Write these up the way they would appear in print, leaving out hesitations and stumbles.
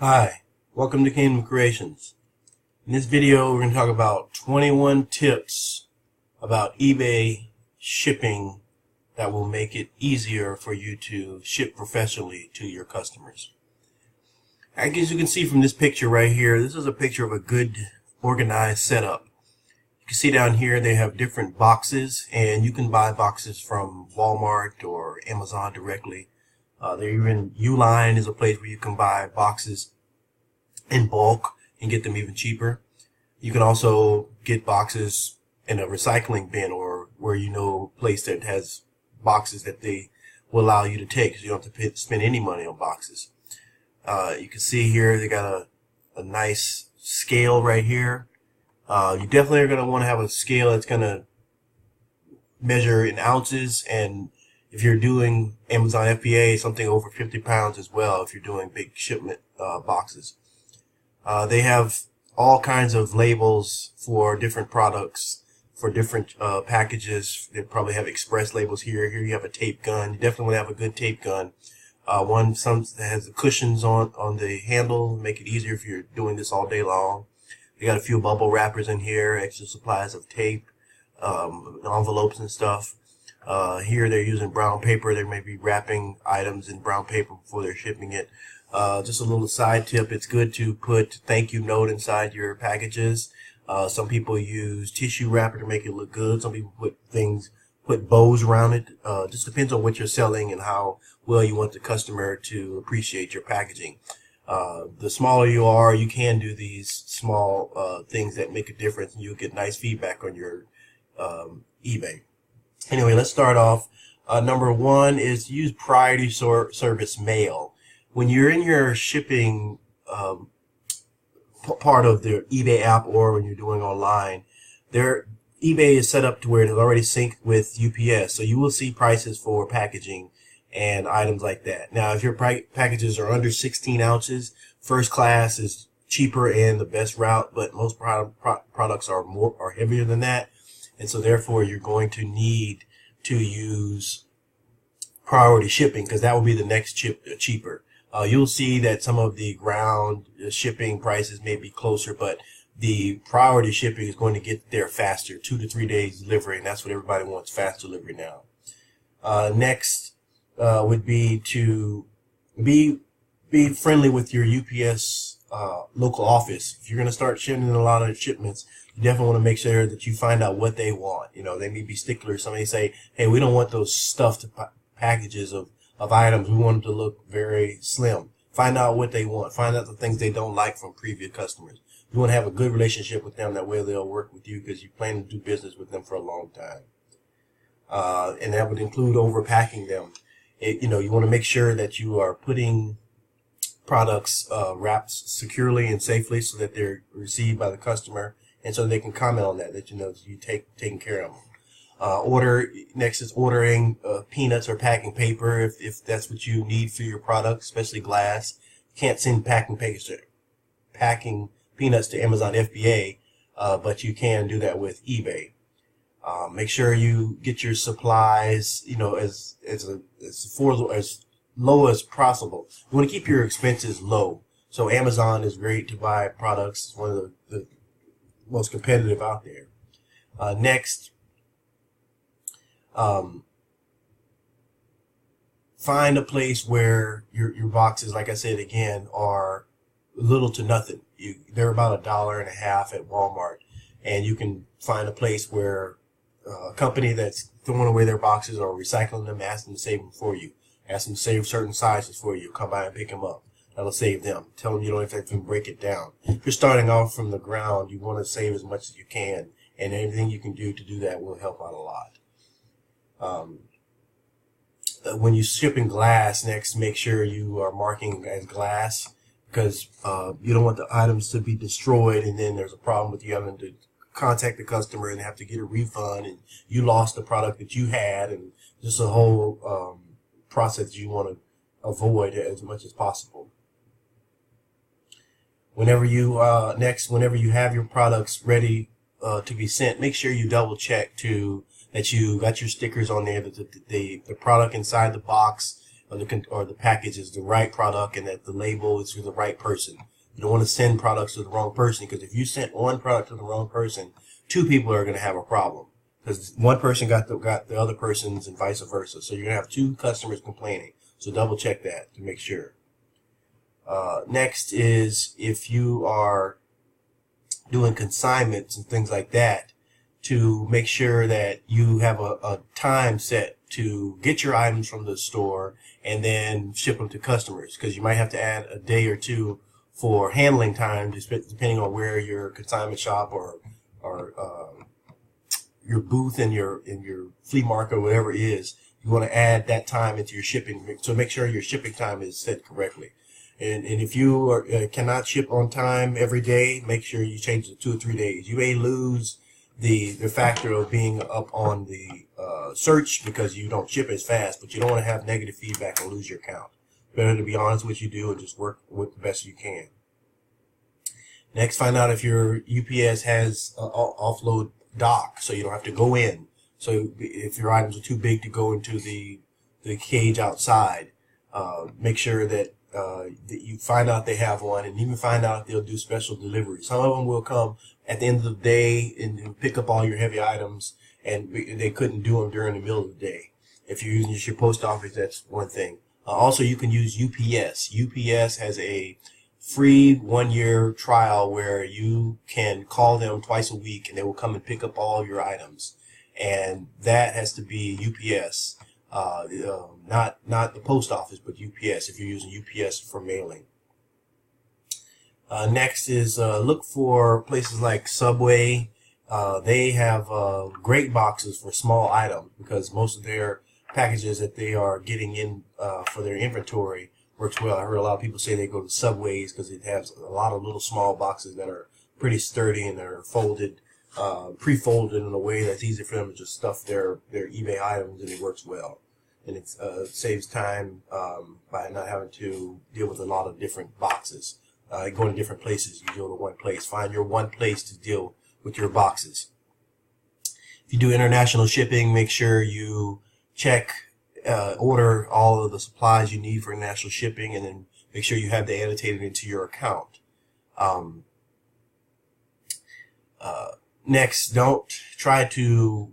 Hi, welcome to Kingdom Creations. In this video, we're going to talk about 21 tips about eBay shipping that will make it easier for you to ship professionally to your customers. As you can see from this picture right here, this is a picture of a good organized setup. You can see down here they have different boxes, and you can buy boxes from Walmart or Amazon directly. Uline is a place where you can buy boxes in bulk and get them even cheaper. You can also get boxes in a recycling bin, or where a place that has boxes that they will allow you to take, so you don't have to spend any money on boxes. You can see here they got a nice scale right here. You definitely are going to want to have a scale that's going to measure in ounces, and if you're doing Amazon FBA, something over 50 pounds as well if you're doing big shipment boxes. They have all kinds of labels for different products, for different packages. They probably have express labels here. Here you have a tape gun. You definitely want to have a good tape gun. Some that has the cushions on the handle, make it easier if you're doing this all day long. They got a few bubble wrappers in here, extra supplies of tape, envelopes and stuff. Here they're using brown paper. They may be wrapping items in brown paper before they're shipping it. Just a little side tip, it's good to put thank you note inside your packages. Some people use tissue wrapper to make it look good. Some people put bows around it. Just depends on what you're selling and how well you want the customer to appreciate your packaging. The smaller you are, you can do these small things that make a difference, and you'll get nice feedback on your eBay. Anyway, let's start off. Number one is use priority service mail. When you're in your shipping part of the eBay app, or when you're doing online, eBay is set up to where it's already synced with UPS, so you will see prices for packaging and items like that. Now, if your packages are under 16 ounces, first class is cheaper and the best route, but most products are heavier than that, and so therefore you're going to need to use priority shipping, because that will be the next cheaper. You'll see that some of the ground shipping prices may be closer, but the priority shipping is going to get there faster, 2 to 3 days delivery, and that's what everybody wants, fast delivery now. Next would be to be friendly with your UPS local office. If you're going to start shipping a lot of shipments, you definitely want to make sure that you find out what they want. They may be sticklers. Somebody say, hey, we don't want those stuffed packages of items. We want them to look very slim. Find out what they want. Find out the things they don't like from previous customers. You want to have a good relationship with them. That way they'll work with you, because you plan to do business with them for a long time. And that would include overpacking them. You want to make sure that you are putting products wrapped securely and safely, so that they're received by the customer, and so they can comment on that you taking care of them. Next is ordering peanuts or packing paper if that's what you need for your product, especially glass. You can't send packing peanuts to Amazon FBA, but you can do that with eBay. Make sure you get your supplies, as low as possible. You want to keep your expenses low. So Amazon is great to buy products. It's one of the most competitive out there. Next, find a place where your boxes, like I said again, are little to nothing. They're about $1.50 at Walmart, and you can find a place where a company that's throwing away their boxes or recycling them, ask them to save them for you. Ask them to save certain sizes for you. Come by and pick them up. That'll save them. Tell them you don't have to break it down. If you're starting off from the ground, you want to save as much as you can, and anything you can do to do that will help out a lot. When you're shipping glass, next, make sure you are marking as glass, because you don't want the items to be destroyed, and then there's a problem with you having to contact the customer and have to get a refund, and you lost the product that you had, and just a whole process you want to avoid as much as possible. Whenever you have your products ready to be sent, make sure you double check that you got your stickers on there, that the product inside the box or the package is the right product and that the label is for the right person. You don't want to send products to the wrong person, because if you sent one product to the wrong person, two people are going to have a problem, because one person got the other person's and vice versa. So you're going to have two customers complaining. So double check that to make sure. Next is, if you are doing consignments and things like that, to make sure that you have a time set to get your items from the store and then ship them to customers, because you might have to add a day or two for handling time, depending on where your consignment shop or your booth in your flea market or whatever it is. You want to add that time into your shipping, so make sure your shipping time is set correctly. And if you cannot ship on time every day, make sure you change it to 2 or 3 days. You may lose the factor of being up on the search because you don't ship as fast, but you don't want to have negative feedback and lose your account. Better to be honest with what you do and just work with the best you can. Next, find out if your UPS has offload dock, so you don't have to go in. So if your items are too big to go into the cage outside, make sure that you find out they have one, and even find out if they'll do special delivery. Some of them will come at the end of the day and pick up all your heavy items, and they couldn't do them during the middle of the day. If you're using your post office, that's one thing. Also, you can use UPS. UPS has a free 1-year trial where you can call them twice a week and they will come and pick up all your items. And that has to be UPS, not the post office, but UPS if you're using UPS for mailing. Next is look for places like Subway. They have great boxes for small items, because most of their packages that they are getting in for their inventory works well. I heard a lot of people say they go to Subways because it has a lot of little small boxes that are pretty sturdy and they're folded, pre-folded in a way that's easy for them to just stuff their eBay items, and it works well. And it saves time by not having to deal with a lot of different boxes. Going to different places, you go to one place. Find your one place to deal with your boxes. If you do international shipping, make sure you check, order all of the supplies you need for international shipping, and then make sure you have that annotated into your account. Next, don't try to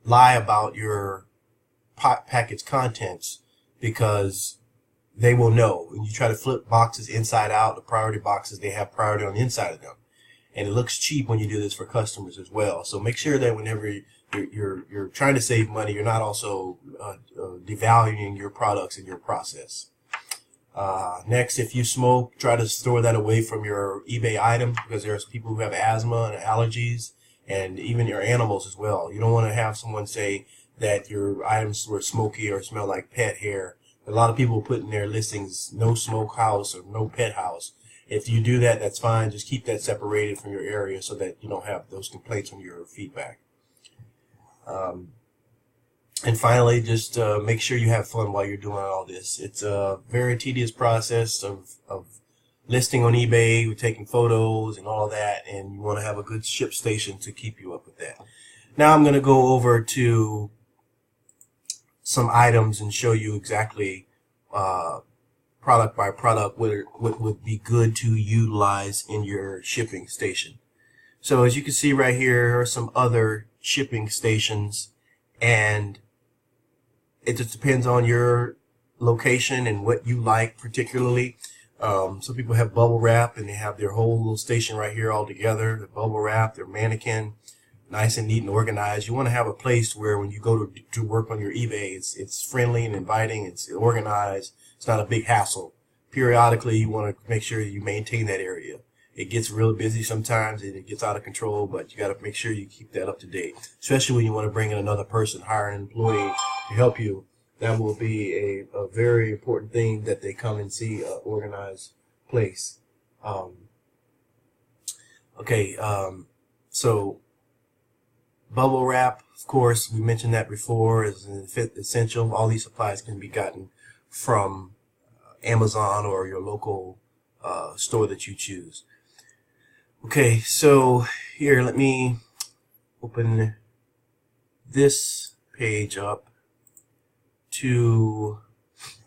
lie about your package contents, because they will know. When you try to flip boxes inside out, the priority boxes, they have priority on the inside of them. And it looks cheap when you do this for customers as well. So make sure that whenever you're trying to save money, you're not also devaluing your products in your process. Next, if you smoke, try to store that away from your eBay item, because there's people who have asthma and allergies, and even your animals as well. You don't want to have someone say that your items were smoky or smell like pet hair. A lot of people put in their listings no smoke house or no pet house. If you do that, that's fine. Just keep that separated from your area so that you don't have those complaints from your feedback. And finally, just make sure you have fun while you're doing all this. It's a very tedious process of listing on eBay, with taking photos and all that, and you want to have a good ship station to keep you up with that. Now I'm going to go over to some items and show you exactly product by product what would be good to utilize in your shipping station. So as you can see right here are some other shipping stations, and it just depends on your location and what you like particularly. Some people have bubble wrap and they have their whole little station right here all together. The bubble wrap, their mannequin, nice and neat and organized. You want to have a place where when you go to work on your eBay, it's friendly and inviting, it's organized, it's not a big hassle. Periodically, you want to make sure you maintain that area. It gets real busy sometimes and it gets out of control, but you got to make sure you keep that up to date, especially when you want to bring in another person, hire an employee to help you. That will be a very important thing, that they come and see an organized place. So bubble wrap, of course, we mentioned that before, is an essential. All these supplies can be gotten from Amazon or your local store that you choose. Okay, so here, let me open this page up to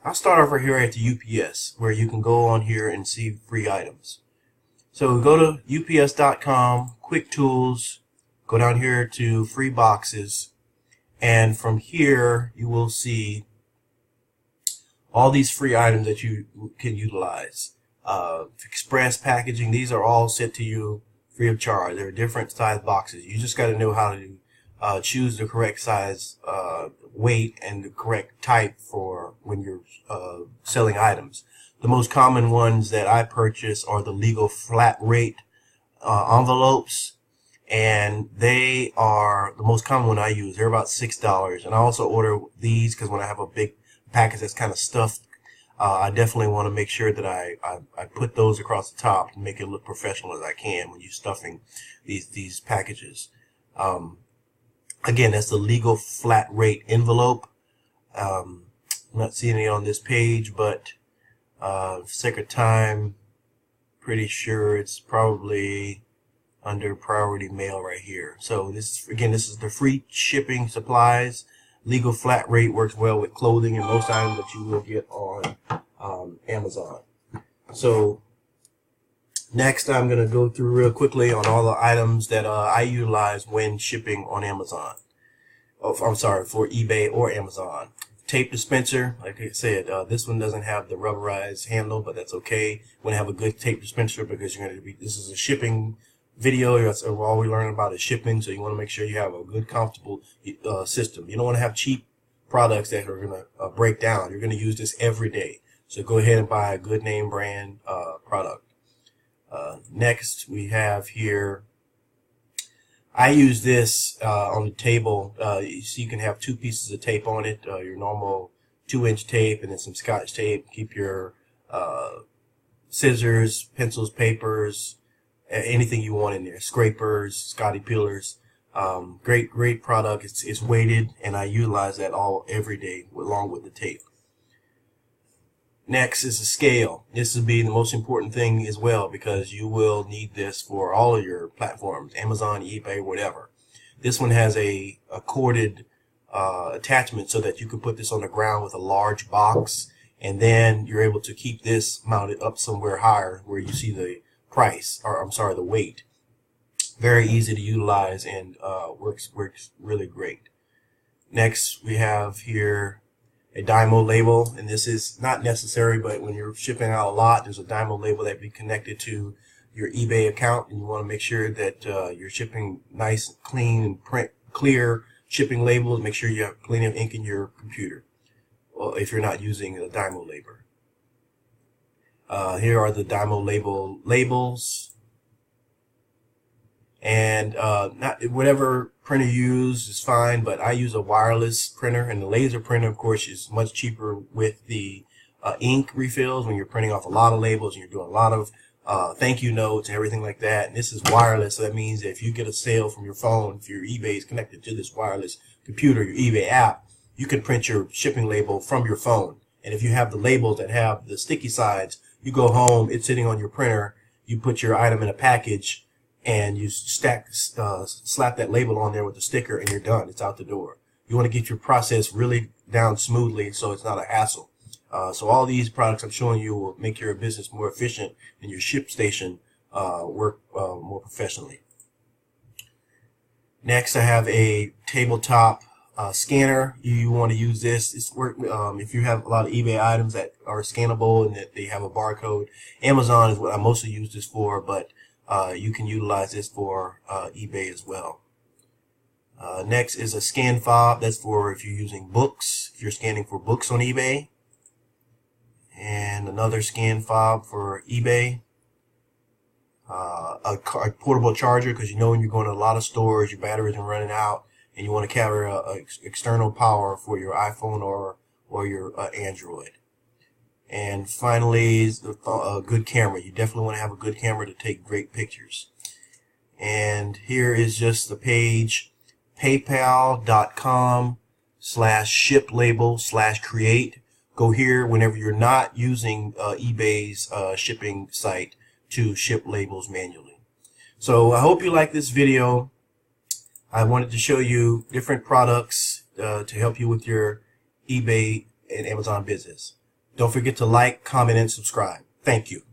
I'll start over here at the UPS, where you can go on here and see free items. So go to ups.com, quick tools, go down here to free boxes, and from here you will see all these free items that you can utilize. Express packaging, these are all sent to you free of charge. They're different size boxes. You just got to know how to choose the correct size, weight, and the correct type for when you're selling items. The most common ones that I purchase are the legal flat rate envelopes, and they are the most common one I use. They're about $6, and I also order these because when I have a big package that's kind of stuffed, I definitely want to make sure that I put those across the top and make it look professional as I can when you're stuffing these packages. Again, that's the legal flat rate envelope. I'm not seeing it on this page, but for sake of time, pretty sure it's probably under priority mail right here. So this is the free shipping supplies. Legal flat rate works well with clothing and most items that you will get on Amazon. So next, I'm going to go through real quickly on all the items that I utilize when shipping on Amazon. Oh, I'm sorry, for eBay or Amazon. Tape dispenser, like I said, this one doesn't have the rubberized handle, but that's okay. You want to have a good tape dispenser because you're going to be. This is a shipping video. That's all we're learning about is shipping, so you want to make sure you have a good, comfortable system. You don't want to have cheap products that are going to break down. You're going to use this every day, so go ahead and buy a good name brand product. Next, we have here. I use this on the table. You see, you can have 2 pieces of tape on it. Your normal 2-inch tape, and then some Scotch tape. Keep your scissors, pencils, papers, anything you want in there. Scrapers, Scotty peelers. Great product. It's weighted, and I utilize that every day along with the tape. Next is a scale. This will be the most important thing as well because you will need this for all of your platforms, Amazon, eBay, whatever. This one has a corded attachment so that you can put this on the ground with a large box, and then you're able to keep this mounted up somewhere higher where you see the price, or I'm sorry, the weight. Very easy to utilize and works really great. Next, we have here a Dymo label, and this is not necessary, but when you're shipping out a lot, there's a Dymo label that be connected to your eBay account, and you want to make sure that you're shipping nice, clean, and print clear shipping labels. Make sure you have plenty of ink in your computer, well, if you're not using a Dymo label. Here are the Dymo labels, and not whatever printer you use is fine, but I use a wireless printer, and the laser printer, of course, is much cheaper with the ink refills when you're printing off a lot of labels and you're doing a lot of thank you notes and everything like that. And this is wireless, so that means that if you get a sale from your phone, if your eBay is connected to this wireless computer, your eBay app, you can print your shipping label from your phone. And if you have the labels that have the sticky sides, you go home, it's sitting on your printer, you put your item in a package, and you slap that label on there with the sticker, and you're done. It's out the door. You want to get your process really down smoothly so it's not a hassle. So all these products I'm showing you will make your business more efficient and your ship station work more professionally. Next, I have a tabletop scanner. You want to use this. It's if you have a lot of eBay items that are scannable and that they have a barcode. Amazon is what I mostly use this for, but you can utilize this for eBay as well. Next is a scan fob. That's for if you're using books, if you're scanning for books on eBay. And another scan fob for eBay. A portable charger, because you know when you're going to a lot of stores, your batteries are running out, and you want to carry external power for your iPhone or your Android. And finally, is a good camera. You definitely want to have a good camera to take great pictures. And here is just the page, paypal.com/shiplabel/create. Go here whenever you're not using eBay's shipping site to ship labels manually. So I hope you like this video. I wanted to show you different products to help you with your eBay and Amazon business. Don't forget to like, comment, and subscribe. Thank you.